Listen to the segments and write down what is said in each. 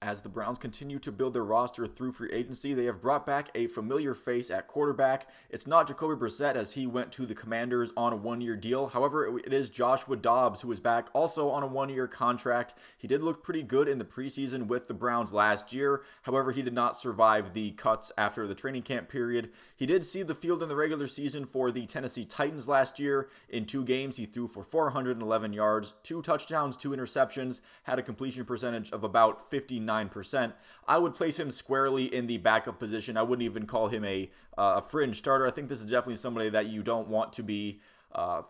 As the Browns continue to build their roster through free agency, they have brought back a familiar face at quarterback. It's not Jacoby Brissett, as he went to the Commanders on a one-year deal. However, it is Joshua Dobbs, who is back also on a one-year contract. He did look pretty good in the preseason with the Browns last year. However, he did not survive the cuts after the training camp period. He did see the field in the regular season for the Tennessee Titans last year. In 2 games, he threw for 411 yards, 2 touchdowns, 2 interceptions, had a completion percentage of about 59%. I would place him squarely in the backup position. I wouldn't even call him a fringe starter. I think this is definitely somebody that you don't want to be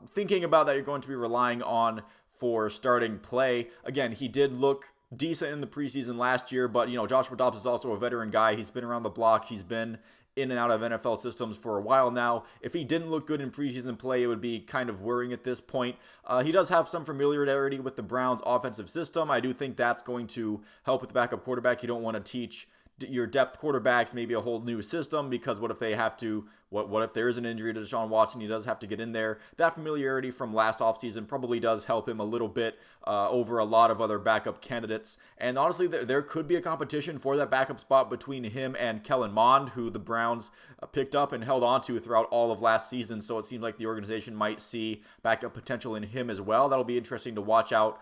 thinking about, that you're going to be relying on for starting play. Again, he did look decent in the preseason last year, but Joshua Dobbs is also a veteran guy. He's been around the block. He's been in and out of NFL systems for a while now. If he didn't look good in preseason play, it would be kind of worrying at this point. He does have some familiarity with the Browns' offensive system. I do think that's going to help with the backup quarterback. You don't want to teach your depth quarterbacks maybe a whole new system, because what if they have to, what if there is an injury to Deshaun Watson? He does have to get in there. That familiarity from last offseason probably does help him a little bit over a lot of other backup candidates. And honestly, there could be a competition for that backup spot between him and Kellen Mond, who the Browns picked up and held on to throughout all of last season. So it seems like the organization might see backup potential in him as well. That'll be interesting to watch out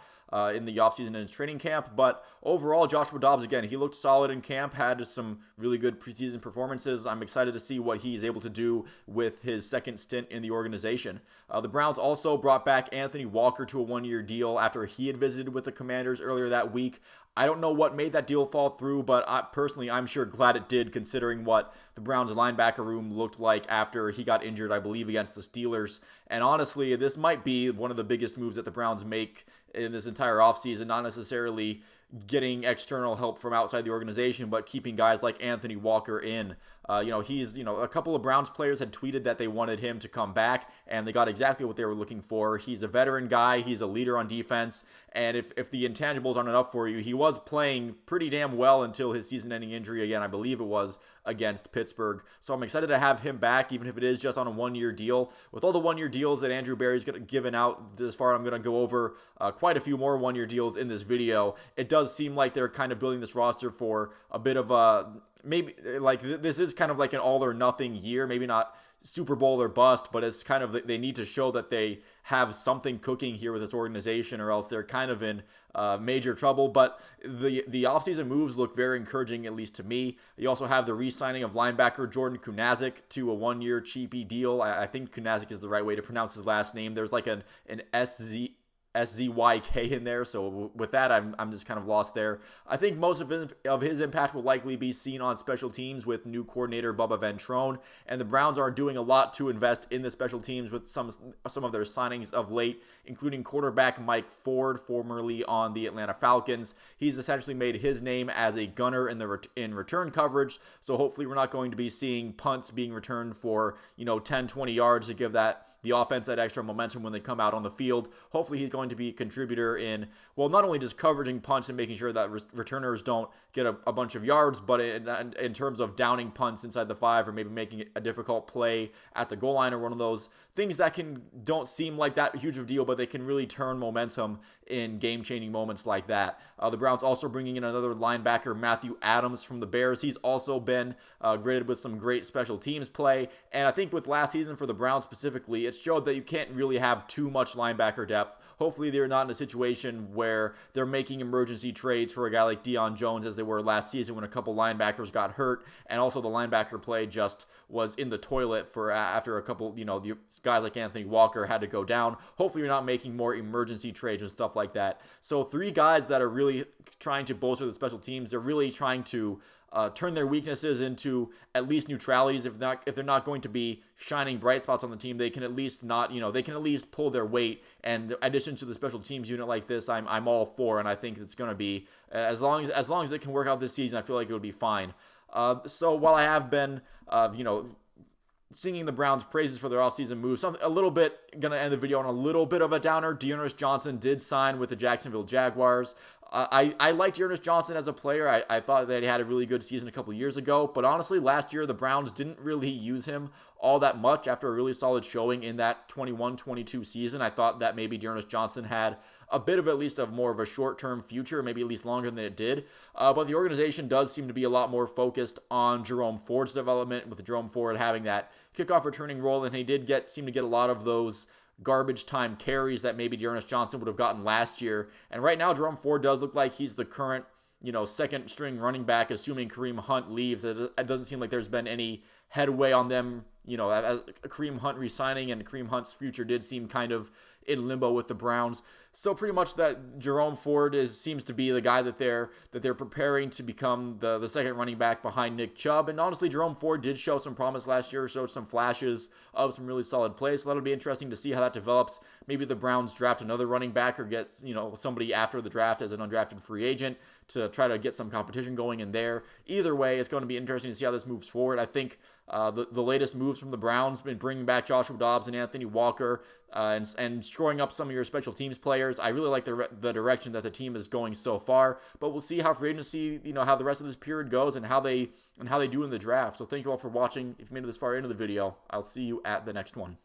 in the offseason and training camp. But overall, Joshua Dobbs, again, he looked solid in camp, had some really good preseason performances. I'm excited to see what he's able to do with his second stint in the organization. The Browns also brought back Anthony Walker to a one-year deal after he had visited with the Commanders earlier that week. I don't know what made that deal fall through, but I'm sure glad it did, considering what the Browns linebacker room looked like after he got injured, I believe, against the Steelers. And honestly, this might be one of the biggest moves that the Browns make in this entire offseason, not necessarily getting external help from outside the organization, but keeping guys like Anthony Walker in. A couple of Browns players had tweeted that they wanted him to come back, and they got exactly what they were looking for. He's a veteran guy. He's a leader on defense. And if the intangibles aren't enough for you, he was playing pretty damn well until his season-ending injury again, I believe it was, against Pittsburgh. So I'm excited to have him back, even if it is just on a one-year deal. With all the one-year deals that Andrew Berry's given out this far, I'm going to go over quite a few more one-year deals in this video. It does seem like they're kind of building this roster for a bit of a, maybe like this is kind of like an all or nothing year, maybe not Super Bowl or bust, but it's kind of, they need to show that they have something cooking here with this organization, or else they're kind of in major trouble. But the offseason moves look very encouraging, at least to me. You also have the re-signing of linebacker Jordan Kunaszyk to a one-year cheapy deal. I think Kunaszyk is the right way to pronounce his last name. There's like an SZYK in there, so with that, I'm just kind of lost there. I think most of his impact will likely be seen on special teams with new coordinator Bubba Ventrone, and the Browns are doing a lot to invest in the special teams with some of their signings of late, including quarterback Mike Ford, formerly on the Atlanta Falcons. He's essentially made his name as a gunner in return coverage, so hopefully we're not going to be seeing punts being returned for 10, 20 yards to give the offense that extra momentum when they come out on the field. Hopefully he's going to be a contributor in, well, not only just coveraging punts and making sure that returners don't get a bunch of yards, but in terms of downing punts inside the 5, or maybe making a difficult play at the goal line, or one of those things that don't seem like that huge of a deal, but they can really turn momentum in game-changing moments like that. The Browns also bringing in another linebacker, Matthew Adams from the Bears. He's also been graded with some great special teams play, and I think with last season for the Browns specifically, it showed that you can't really have too much linebacker depth. Hopefully they're not in a situation where they're making emergency trades for a guy like Deion Jones, as they were last season when a couple linebackers got hurt, and also the linebacker play just was in the toilet after a couple, the guys like Anthony Walker had to go down. Hopefully you're not making more emergency trades and stuff like that. So 3 guys that are really trying to bolster the special teams. They're really trying to turn their weaknesses into at least neutralities. If they're not going to be shining bright spots on the team, they can at least they can at least pull their weight. And in addition to the special teams unit like this, I'm all for, and I think it's going to be, as long as it can work out this season, I feel like it would be fine. So while I have been singing the Browns' praises for their offseason moves, a little bit going to end the video on a little bit of a downer. Dearness Johnson did sign with the Jacksonville Jaguars. I liked Dearness Johnson as a player. I thought that he had a really good season a couple years ago, but honestly, last year the Browns didn't really use him all that much after a really solid showing in that 21-22 season. I thought that maybe Dearness Johnson had a bit of at least of more of a short-term future, maybe at least longer than it did. But the organization does seem to be a lot more focused on Jerome Ford's development, with Jerome Ford having that kickoff returning role, and he did seem to get a lot of those garbage time carries that maybe Dearness Johnson would have gotten last year. And right now, Jerome Ford does look like he's the current, second string running back, assuming Kareem Hunt leaves. It doesn't seem like there's been any headway on them, as Kareem Hunt resigning, and Kareem Hunt's future did seem kind of in limbo with the Browns. So pretty much that Jerome Ford seems to be the guy that they're preparing to become the second running back behind Nick Chubb. And honestly, Jerome Ford did show some promise last year, showed some flashes of some really solid plays. So that'll be interesting to see how that develops. Maybe the Browns draft another running back, or get somebody after the draft as an undrafted free agent to try to get some competition going in there. Either way, it's going to be interesting to see how this moves forward. I think the latest moves from the Browns been bringing back Joshua Dobbs and Anthony Walker, and shoring up some of your special teams players. I really like the direction that the team is going so far, but we'll see how free agency, how the rest of this period goes, and how they do in the draft. So thank you all for watching. If you made it this far into the video, I'll see you at the next one.